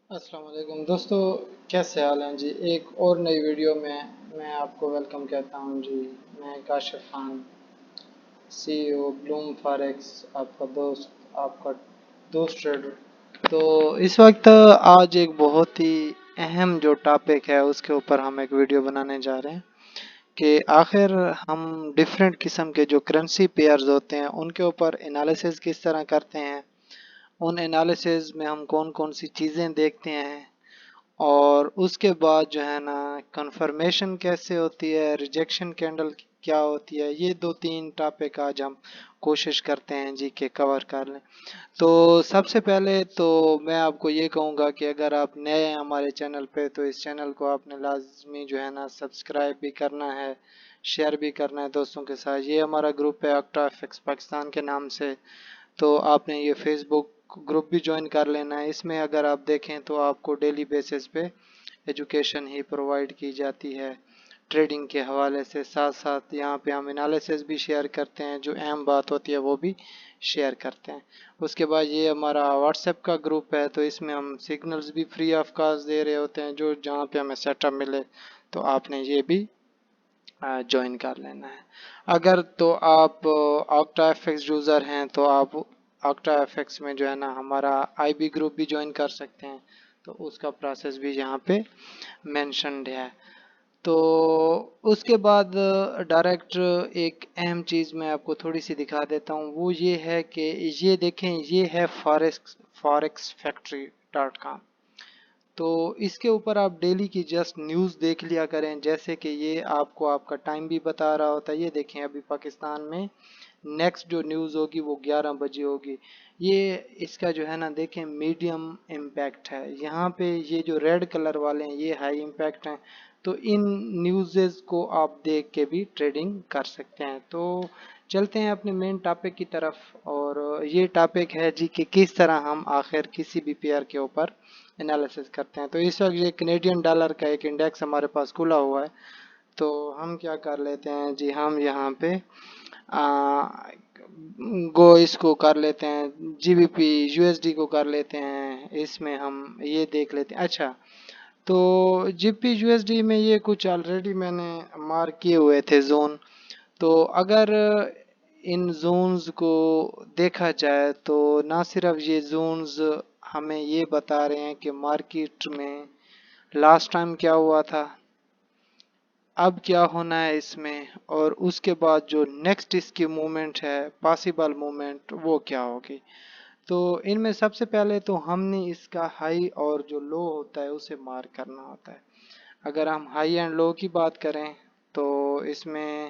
السلام علیکم دوستو، کیسے حال ہیں جی؟ ایک اور نئی ویڈیو میں میں آپ کو ویلکم کہتا ہوں جی۔ میں کاشف خان، سی ای او بلوم فاریکس، آپ کا دوست ٹریڈر۔ تو اس وقت آج ایک بہت ہی اہم جو ٹاپک ہے اس کے اوپر ہم ایک ویڈیو بنانے جا رہے ہیں کہ آخر ہم ڈفرینٹ قسم کے جو کرنسی پیئرز ہوتے ہیں ان کے اوپر انالیسز کس طرح کرتے ہیں، ان انالیسز میں ہم کون کون سی چیزیں دیکھتے ہیں، اور اس کے بعد جو ہے نا کنفرمیشن کیسے ہوتی ہے، ریجیکشن کینڈل کیا ہوتی ہے۔ یہ دو تین ٹاپک آج ہم کوشش کرتے ہیں جی کہ کور کر لیں۔ تو سب سے پہلے تو میں آپ کو یہ کہوں گا کہ اگر آپ نئے ہیں ہمارے چینل پہ تو اس چینل کو آپ نے لازمی جو ہے نا سبسکرائب بھی کرنا ہے، شیئر بھی کرنا ہے دوستوں کے ساتھ۔ یہ ہمارا گروپ ہے آکٹا ایف ایکس پاکستان کے نام سے، تو آپ نے یہ فیس بک گروپ بھی جوائن کر لینا ہے۔ اس میں اگر آپ دیکھیں تو آپ کو ڈیلی بیسس پہ ایجوکیشن ہی پرووائڈ کی جاتی ہے ٹریڈنگ کے حوالے سے، ساتھ ساتھ یہاں پہ ہم انالیسس بھی شیئر کرتے ہیں، جو اہم بات ہوتی ہے وہ بھی شیئر کرتے ہیں۔ اس کے بعد یہ ہمارا واٹس ایپ کا گروپ ہے، تو اس میں ہم سگنلز بھی فری آف کاسٹ دے رہے ہوتے ہیں، جو جہاں پہ ہمیں سیٹ اپ ملے تو آپ نے یہ بھی جوائن کر لینا ہے۔ اگر تو آپ آکٹا ایف ایکس یوزر ہیں تو آپ آکٹا ایف ایکس میں جو ہے نا ہمارا آئی بی گروپ بھی جوائن کر سکتے ہیں، تو اس کا پروسیس بھی یہاں پہ مینشنڈ ہے۔ تو اس کے بعد ڈائریکٹ ایک اہم چیز میں آپ کو تھوڑی سی دکھا دیتا ہوں، وہ یہ ہے کہ یہ دیکھیں، یہ ہے فاریکس فیکٹری ڈاٹ کام۔ تو اس کے اوپر آپ ڈیلی کی جسٹ نیوز دیکھ لیا کریں، جیسے کہ یہ آپ کو آپ کا ٹائم بھی بتا رہا ہوتا ہے۔ یہ دیکھیں ابھی پاکستان میں نیکسٹ جو نیوز ہوگی وہ 11 بجے ہوگی۔ یہ اس کا جو ہے نا دیکھیں میڈیم امپیکٹ ہے، یہاں پہ یہ جو ریڈ کلر والے ہیں یہ ہائی امپیکٹ ہیں، تو ان نیوزز کو آپ دیکھ کے بھی ٹریڈنگ کر سکتے ہیں۔ تو چلتے ہیں اپنے مین ٹاپک کی طرف، اور یہ ٹاپک ہے جی کہ کس طرح ہم آخر کسی بھی پیئر کے اوپر انالیسس کرتے ہیں۔ تو اس وقت یہ کینیڈین ڈالر کا ایک انڈیکس ہمارے پاس کھلا ہوا ہے، تو ہم کیا کر لیتے ہیں جی، ہم یہاں پہ اس کو کر لیتے ہیں، G B P U S D کو کر لیتے ہیں، اس میں ہم یہ دیکھ لیتے ہیں۔ اچھا، تو جی پی یو ایس ڈی میں یہ کچھ آلریڈی میں نے مارک کیے ہوئے تھے زون، تو اگر ان زونز کو دیکھا جائے تو نہ صرف یہ زونز ہمیں یہ بتا رہے ہیں کہ مارکیٹ میں لاسٹ ٹائم کیا ہوا تھا، اب کیا ہونا ہے اس میں، اور اس کے بعد جو نیکسٹ اس کی موومنٹ ہے، پاسبل موومنٹ، وہ کیا ہوگی۔ تو ان میں سب سے پہلے تو ہم نے اس کا ہائی اور جو لو ہوتا ہے اسے مارک کرنا ہوتا ہے۔ اگر ہم ہائی اینڈ لو کی بات کریں تو اس میں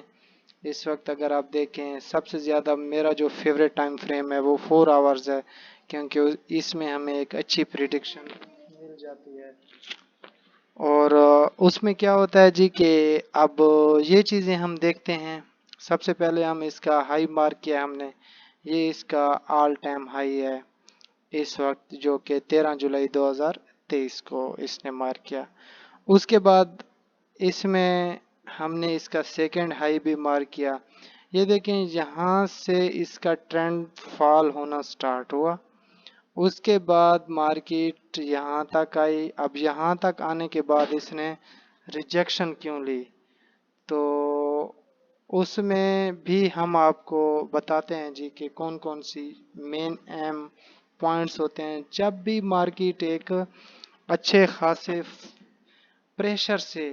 اس وقت اگر آپ دیکھیں سب سے زیادہ میرا جو فیوریٹ ٹائم فریم ہے وہ 4 آورز ہے، کیونکہ اس میں ہمیں ایک اچھی پریڈکشن مل جاتی ہے۔ اور اس میں کیا ہوتا ہے جی کہ اب یہ چیزیں ہم دیکھتے ہیں، سب سے پہلے ہم اس کا ہائی مارک کیا ہم نے، یہ اس کا آل ٹائم ہائی ہے اس وقت، جو کہ 13 جولائی 2023 کو اس نے مارک کیا۔ اس کے بعد اس میں ہم نے اس کا سیکنڈ ہائی بھی مارک کیا۔ یہ دیکھیں یہاں سے اس کا ٹرینڈ فال ہونا سٹارٹ ہوا، اس کے بعد مارکیٹ یہاں تک آئی۔ اب یہاں تک آنے کے بعد اس نے ریجیکشن کیوں لی، تو اس میں بھی ہم آپ کو بتاتے ہیں جی کہ کون کون سی مین اہم پوائنٹس ہوتے ہیں جب بھی مارکیٹ ایک اچھے خاصے پریشر سے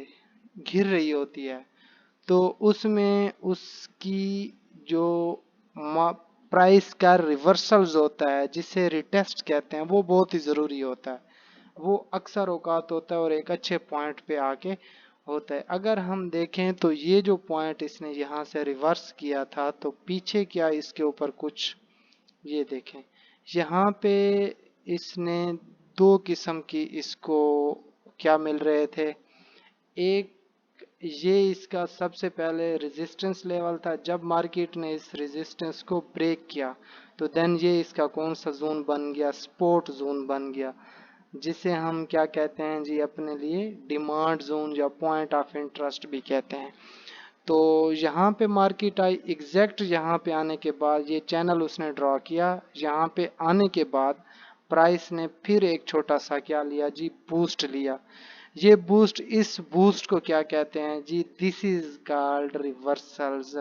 گر رہی ہوتی ہے، تو اس میں اس کی جو پرائس کا ریورسلز ہوتا ہے جسے ریٹیسٹ کہتے ہیں، وہ بہت ہی ضروری ہوتا ہے، وہ اکثر اوقات ہوتا ہے اور ایک اچھے پوائنٹ پہ آ کے ہوتا ہے۔ اگر ہم دیکھیں تو یہ جو پوائنٹ اس نے یہاں سے ریورس کیا تھا، تو پیچھے کیا اس کے اوپر کچھ، یہ دیکھیں یہاں پہ اس نے دو قسم کی اس کو کیا مل رہے تھے۔ ایک یہ اس کا سب سے پہلے ریزسٹنس لیول تھا، جب مارکیٹ نے اس ریزسٹنس کو بریک کیا تو دین یہ اس کا کون سا زون بن گیا، سپورٹ زون بن گیا، جسے ہم کیا کہتے ہیں جی اپنے لیے ڈیمانڈ زون یا پوائنٹ آف انٹرسٹ بھی کہتے ہیں۔ تو یہاں پہ مارکیٹ آئی ایگزیکٹ، یہاں پہ آنے کے بعد یہ چینل اس نے ڈرا کیا، یہاں پہ آنے کے بعد प्राइस ने फिर एक छोटा सा क्या लिया जी, बूस्ट लिया। ये बूस्ट, इस बूस्ट को क्या कहते हैं जी, दिस इज कॉल्ड रिवर्सल्स।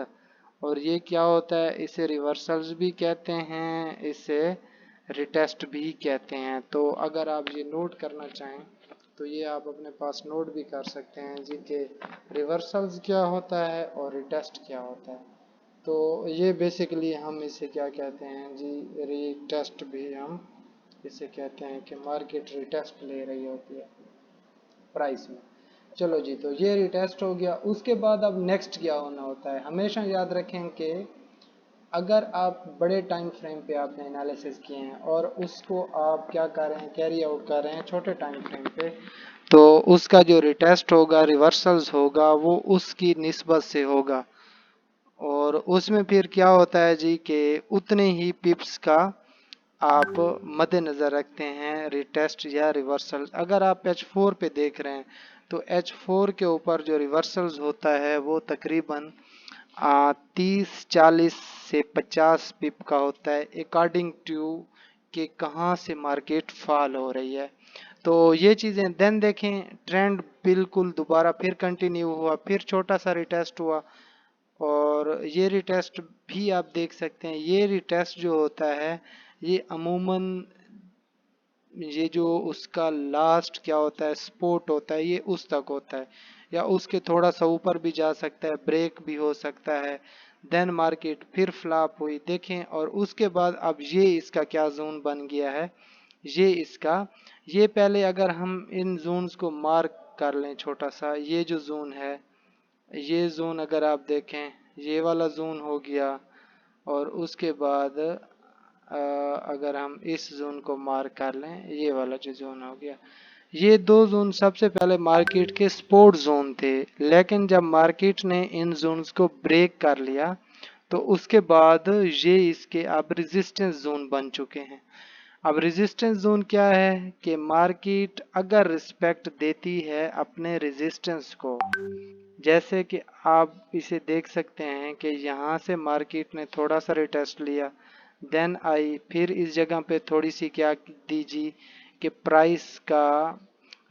और ये क्या होता है, इसे रिवर्सल्स भी कहते हैं, इसे रिटेस्ट भी कहते हैं। तो अगर आप ये नोट करना चाहें तो ये आप अपने पास नोट भी कर सकते हैं जी के रिवर्सल्स क्या होता है और रिटेस्ट क्या होता है। तो ये बेसिकली हम इसे क्या कहते हैं जी, रिटेस्ट भी हम इसे कहते हैं कि मार्केट रिटेस्ट ले रही होती है प्राइस में। चलो जी, तो ये रिटेस्ट हो गया। उसके बाद अब नेक्स्ट क्या होना होता है, हमेशा याद रखें कि अगर आप बड़े टाइम फ्रेम पे आपने एनालिसिस किए हैं और उसको आप क्या कर रहे हैं, कैरी आउट कर रहे हैं छोटे टाइम फ्रेम पे, तो उसका जो रिटेस्ट होगा, रिवर्सल्स होगा, वो उसकी निस्बत से होगा। और उसमें फिर क्या होता है जी कि उतने ही पिप्स का आप मद्देनजर रखते हैं रिटेस्ट या रिवर्सल। अगर आप H4 पे देख रहे हैं तो H4 के ऊपर जो रिवर्सल्स होता है वो तकरीबन 30 40 से 50 पिप का होता है, अकॉर्डिंग टू कि कहाँ से मार्केट फॉल हो रही है। तो ये चीज़ें देन देखें, ट्रेंड बिल्कुल दोबारा फिर कंटिन्यू हुआ, फिर छोटा सा रिटेस्ट हुआ। और ये रिटेस्ट भी आप देख सकते हैं, ये रिटेस्ट जो होता है ये अमूमन ये जो उसका लास्ट क्या होता है, स्पोर्ट होता है, ये उस तक होता है या उसके थोड़ा सा ऊपर भी जा सकता है, ब्रेक भी हो सकता है। देन मार्केट फिर फ्लॉप हुई देखें, और उसके बाद अब ये इसका क्या जोन बन गया है, ये इसका, ये पहले अगर हम इन जोन्स को मार्क कर लें छोटा सा, ये जो जोन है, ये जोन अगर आप देखें, ये वाला जोन हो गया। और उसके बाद अगर हम इस जोन को मार्क कर लें, ये वाला जो जोन हो गया, ये दो जोन सबसे पहले मार्केट के सपोर्ट जोन थे। लेकिन जब मार्केट ने इन जोन्स को ब्रेक कर लिया तो उसके बाद ये इसके अब रेजिस्टेंस जोन बन चुके हैं। अब रेजिस्टेंस जोन क्या है कि मार्केट अगर रिस्पेक्ट देती है अपने रेजिस्टेंस को, जैसे कि आप इसे देख सकते हैं कि यहाँ से मार्केट ने थोड़ा सा रिटेस्ट लिया, देन आई फिर इस जगह पे थोड़ी सी क्या दीजिए कि प्राइस का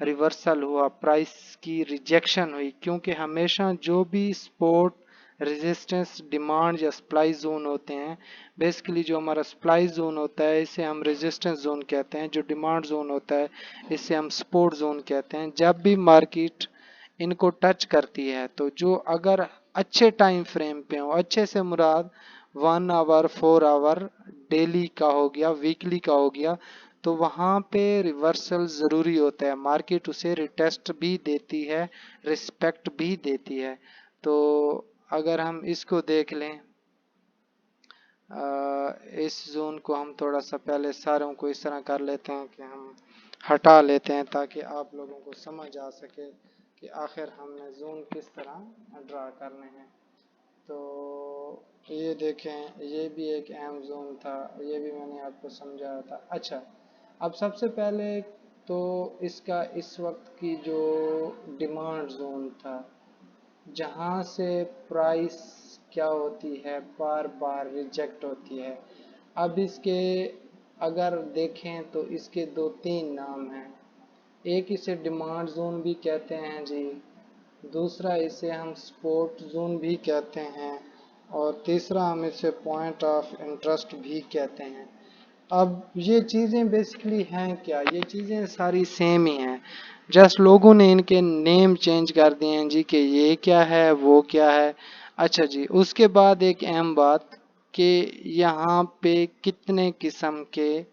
रिवर्सल हुआ, प्राइस की रिजेक्शन हुई, क्योंकि हमेशा जो भी सपोर्ट, रेजिस्टेंस, डिमांड या सप्लाई जोन होते हैं, बेसिकली जो हमारा सप्लाई जोन होता है इसे हम रेजिस्टेंस जोन कहते हैं, जो डिमांड जोन होता है इसे हम सपोर्ट जोन कहते हैं। जब भी मार्केट इनको टच करती है तो जो अगर अच्छे टाइम फ्रेम पे हो, अच्छे से मुराद 1 आवर, 4 आवर, डेली का हो गया, वीकली का हो गया, तो वहाँ पे रिवर्सल ज़रूरी होता है। मार्केट उसे रिटेस्ट भी देती है, रिस्पेक्ट भी देती है। तो अगर हम इसको देख लें, इस जोन को हम थोड़ा सा पहले सारों को इस तरह कर लेते हैं कि हम हटा लेते हैं ताकि आप लोगों को समझ आ सके कि आखिर हमने जोन किस तरह ड्रा करने हैं। तो ये देखें, ये भी एक अहम जोन था, ये भी मैंने आपको समझाया था। अच्छा, अब सबसे पहले तो इसका इस वक्त की जो डिमांड जोन था, जहाँ से प्राइस क्या होती है, बार बार रिजेक्ट होती है। अब इसके अगर देखें तो इसके दो तीन नाम हैं। एक इसे डिमांड जोन भी कहते हैं जी, दूसरा इसे हम सपोर्ट जोन भी कहते हैं, और तीसरा हम इसे पॉइंट ऑफ इंटरेस्ट भी कहते हैं। अब ये चीज़ें बेसिकली हैं क्या, ये चीज़ें सारी सेम ही हैं, जस्ट लोगों ने इनके नेम चेंज कर दिए हैं जी कि ये क्या है वो क्या है। अच्छा जी, उसके बाद एक अहम बात कि यहाँ पे कितने किस्म के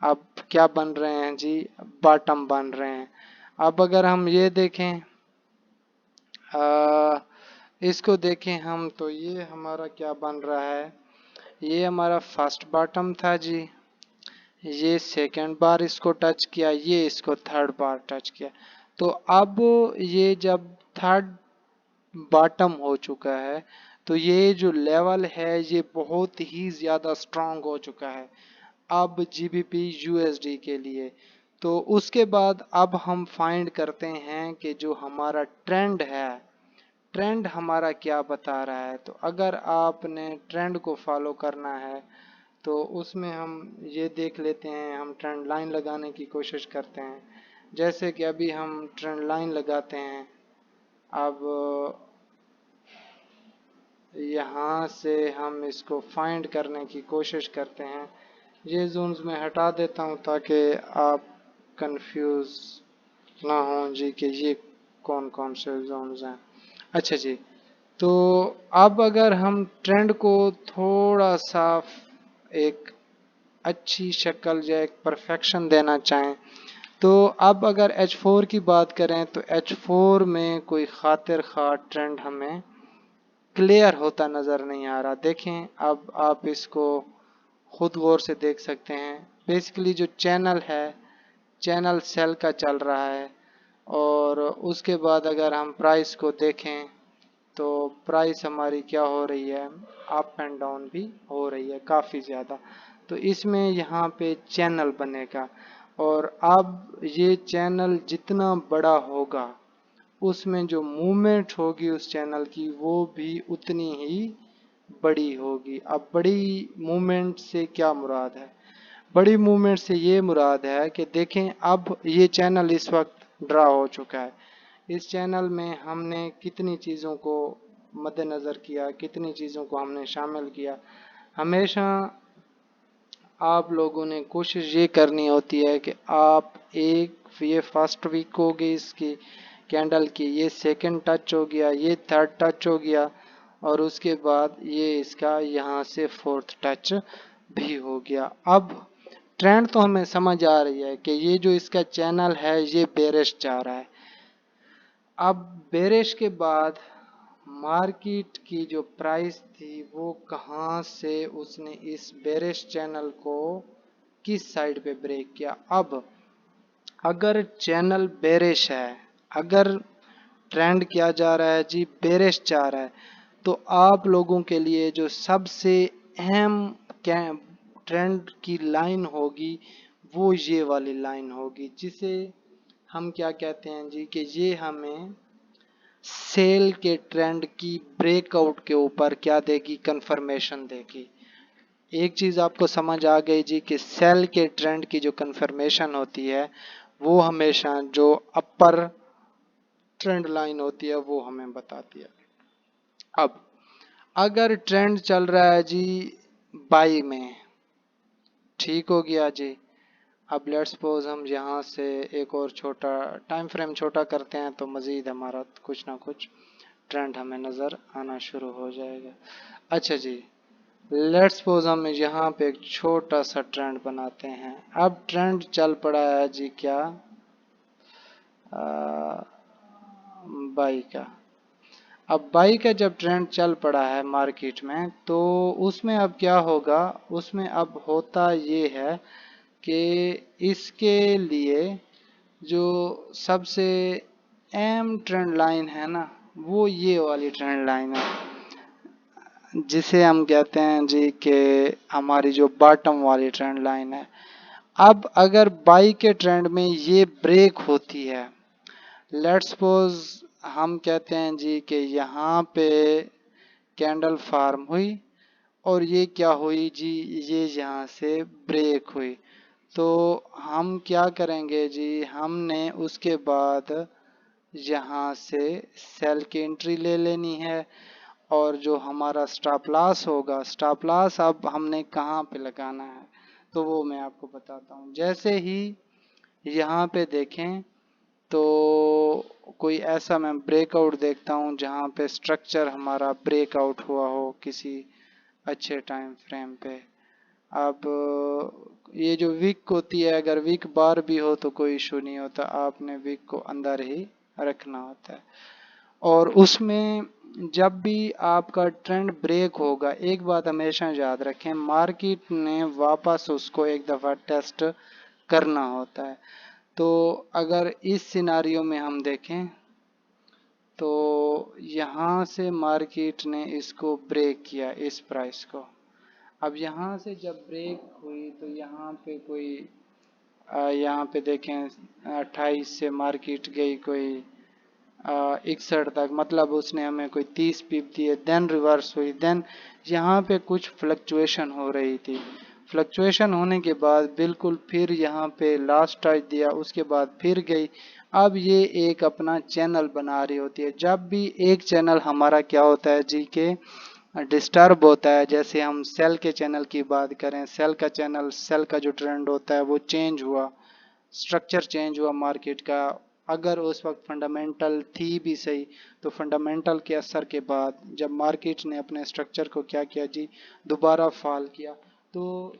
अब क्या बन रहे हैं जी, बॉटम बन रहे हैं। अब अगर हम ये देखें, इसको देखें हम, तो ये हमारा क्या बन रहा है, ये हमारा फर्स्ट बॉटम था जी, ये सेकंड बार इसको टच किया, ये इसको थर्ड बार टच किया। तो अब ये जब थर्ड बॉटम हो चुका है तो ये जो लेवल है ये बहुत ही ज़्यादा स्ट्रांग हो चुका है अब जीबीपी यूएसडी के लिए। तो उसके बाद अब हम फाइंड करते हैं कि जो हमारा ट्रेंड है, ट्रेंड हमारा क्या बता रहा है। तो अगर आपने ट्रेंड को फॉलो करना है तो उसमें हम ये देख लेते हैं, हम ट्रेंड लाइन लगाने की कोशिश करते हैं। जैसे कि अभी हम ट्रेंड लाइन लगाते हैं। अब यहाँ से हम इसको फाइंड करने की कोशिश करते हैं। ये जोन्स मैं हटा देता हूँ ताकि आप कंफ्यूज ना हो जी कि ये कौन कौन से जोन्स हैं। अच्छा जी, तो अब अगर हम ट्रेंड को थोड़ा सा एक अच्छी शक्ल या एक परफेक्शन देना चाहें, तो अब अगर H4 की बात करें तो H4 में कोई खातिर खा ट्रेंड हमें क्लियर होता नज़र नहीं आ रहा। देखें, अब आप इसको खुद गौर से देख सकते हैं। बेसिकली जो चैनल है, चैनल सेल का चल रहा है। और उसके बाद अगर हम प्राइस को देखें तो प्राइस हमारी क्या हो रही है, अप एंड डाउन भी हो रही है काफ़ी ज़्यादा। तो इसमें यहाँ पे चैनल बनेगा, और अब ये चैनल जितना बड़ा होगा उसमें जो मूवमेंट होगी उस चैनल की वो भी उतनी ही बड़ी होगी। अब बड़ी मूवमेंट से क्या मुराद है? बड़ी मूवमेंट से ये मुराद है कि देखें, अब ये चैनल इस वक्त ड्रा हो चुका है। इस चैनल में हमने कितनी चीज़ों को मद्देनज़र किया, कितनी चीज़ों को हमने शामिल किया। हमेशा आप लोगों ने कोशिश ये करनी होती है कि आप ये फर्स्ट वीक होगी इसकी कैंडल की, ये सेकंड टच हो गया, ये थर्ड टच हो गया, और उसके बाद ये इसका यहाँ से फोर्थ टच भी हो गया। अब ट्रेंड तो हमें समझ आ रही है कि ये जो इसका चैनल है ये बेरिश जा रहा है। अब बेरिश के बाद मार्केट की जो प्राइस थी वो कहाँ से उसने इस बेरिश चैनल को किस साइड पे ब्रेक किया। अब अगर चैनल बेरिश है, अगर ट्रेंड किया जा रहा है जी बेरिश जा रहा है, तो आप लोगों के लिए जो सबसे अहम ट्रेंड की लाइन होगी वो ये वाली लाइन होगी, जिसे हम क्या कहते हैं जी कि ये हमें सेल के ट्रेंड की ब्रेकआउट के ऊपर क्या देगी, कंफर्मेशन देगी। एक चीज़ आपको समझ आ गई जी कि सेल के ट्रेंड की जो कंफर्मेशन होती है वो हमेशा जो अपर ट्रेंड लाइन होती है वो हमें बताती है। अब अगर ट्रेंड चल रहा है जी बाई में, ठीक हो गया जी। अब लेट्स सपोज हम यहाँ से एक और छोटा टाइम फ्रेम छोटा करते हैं तो मज़ीद हमारा कुछ ना कुछ ट्रेंड हमें नज़र आना शुरू हो जाएगा। अच्छा जी, लेट्स सपोज हम यहाँ पे एक छोटा सा ट्रेंड बनाते हैं। अब ट्रेंड चल पड़ा है जी क्या, बाई का। अब बाई का जब ट्रेंड चल पड़ा है मार्केट में, तो उसमें अब क्या होगा, उसमें अब होता ये है कि इसके लिए जो सबसे अहम ट्रेंड लाइन है ना, वो ये वाली ट्रेंड लाइन है, जिसे हम कहते हैं जी कि हमारी जो बॉटम वाली ट्रेंड लाइन है। अब अगर बाई के ट्रेंड में ये ब्रेक होती है, लेट्स सपोज हम कहते हैं जी कि यहाँ पे कैंडल फार्म हुई और ये क्या हुई जी, ये यहाँ से ब्रेक हुई, तो हम क्या करेंगे जी, हमने उसके बाद यहाँ से सेल की एंट्री ले लेनी है। और जो हमारा स्टॉप लॉस होगा, स्टॉप लॉस अब हमने कहाँ पे लगाना है तो वो मैं आपको बताता हूँ। जैसे ही यहाँ पे देखें तो कोई ऐसा मैं ब्रेकआउट देखता हूँ जहाँ पे स्ट्रक्चर हमारा ब्रेकआउट हुआ हो किसी अच्छे टाइम फ्रेम पे। अब ये जो वीक होती है, अगर वीक बार भी हो तो कोई इशू नहीं होता, आपने वीक को अंदर ही रखना होता है। और उसमें जब भी आपका ट्रेंड ब्रेक होगा, एक बात हमेशा याद रखें, मार्केट ने वापस उसको एक दफ़ा टेस्ट करना होता है। तो अगर इस सिनारियो में हम देखें तो यहाँ से मार्केट ने इसको ब्रेक किया, इस प्राइस को। अब यहाँ से जब ब्रेक हुई तो यहाँ पे कोई यहाँ पे देखें 28 से मार्केट गई कोई 61 तक, मतलब उसने हमें कोई 30 पिप दिए, देन रिवर्स हुई, देन यहाँ पे कुछ फ्लक्चुएशन हो रही थी। फ्लक्चुएशन होने के बाद बिल्कुल फिर यहाँ पे लास्ट टच दिया, उसके बाद फिर गई। अब ये एक अपना चैनल बना रही होती है। जब भी एक चैनल हमारा क्या होता है जी के डिस्टर्ब होता है, जैसे हम सेल के चैनल की बात करें, सेल का चैनल, सेल का जो ट्रेंड होता है वो चेंज हुआ, स्ट्रक्चर चेंज हुआ मार्केट का, अगर उस वक्त फंडामेंटल थी भी सही, तो फंडामेंटल के असर के बाद जब मार्केट ने अपने स्ट्रक्चर को क्या किया जी, दोबारा फॉल किया, तो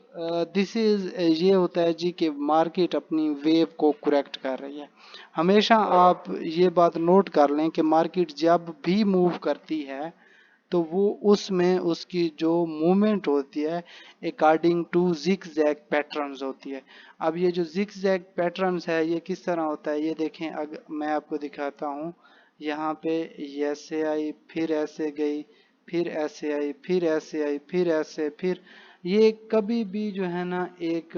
दिस इज ये होता है जी कि मार्केट अपनी वेव को करेक्ट कर रही है। हमेशा आप ये बात नोट कर लें कि मार्केट जब भी मूव करती है तो वो उसमें उसकी जो मूवमेंट होती है according to zig zag patterns होती है। अब ये जो जिग जैग पैटर्न्स है ये किस तरह होता है, ये देखें, अगर मैं आपको दिखाता हूँ, यहाँ पे ऐसे आई, फिर ऐसे गई, फिर ऐसे आई, फिर ऐसे आई, फिर ऐसे, फिर ये कभी भी जो है ना एक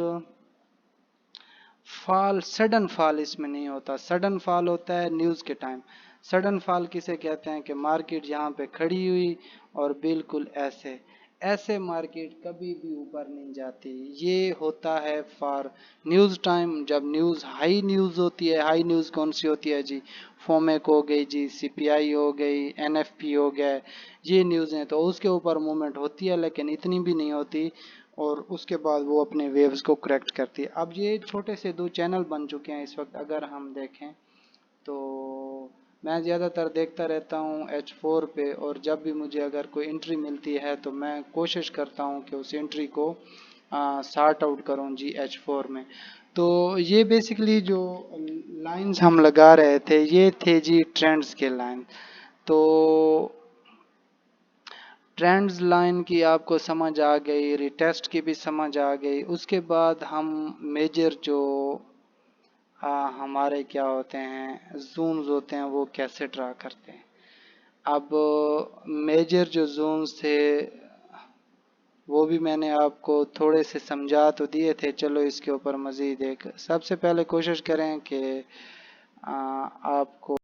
फॉल, सडन फॉल इसमें नहीं होता। सडन फॉल होता है न्यूज़ के टाइम। सडन फॉल किसे कहते हैं कि मार्केट यहाँ पे खड़ी हुई और बिल्कुल ऐसे ऐसे मार्केट कभी भी ऊपर नहीं जाती। ये होता है फॉर न्यूज़ टाइम, जब न्यूज़ हाई न्यूज़ होती है। हाई न्यूज़ कौन सी होती है जी, फोमेक हो गई जी, सीपीआई हो गई, एनएफपी हो गया, ये न्यूज़ हैं तो उसके ऊपर मूवमेंट होती है, लेकिन इतनी भी नहीं होती, और उसके बाद वो अपने वेव्स को करेक्ट करती है। अब ये छोटे से दो चैनल बन चुके हैं इस वक्त, अगर हम देखें तो मैं ज़्यादातर देखता रहता हूँ H4 पे, और जब भी मुझे अगर कोई एंट्री मिलती है तो मैं कोशिश करता हूँ कि उस एंट्री को सॉर्ट आउट करूँ जी H4 में। तो ये बेसिकली जो लाइंस हम लगा रहे थे ये थे जी ट्रेंड्स के लाइन। तो ट्रेंड्स लाइन की आपको समझ आ गई, रिटेस्ट की भी समझ आ गई। उसके बाद हम मेजर जो हमारे क्या होते हैं जोन्स होते हैं वो कैसे ड्रा करते हैं। अब मेजर जो जोन्स थे वो भी मैंने आपको थोड़े से समझा तो दिए थे, चलो इसके ऊपर मज़ीद एक सबसे पहले कोशिश करें कि आपको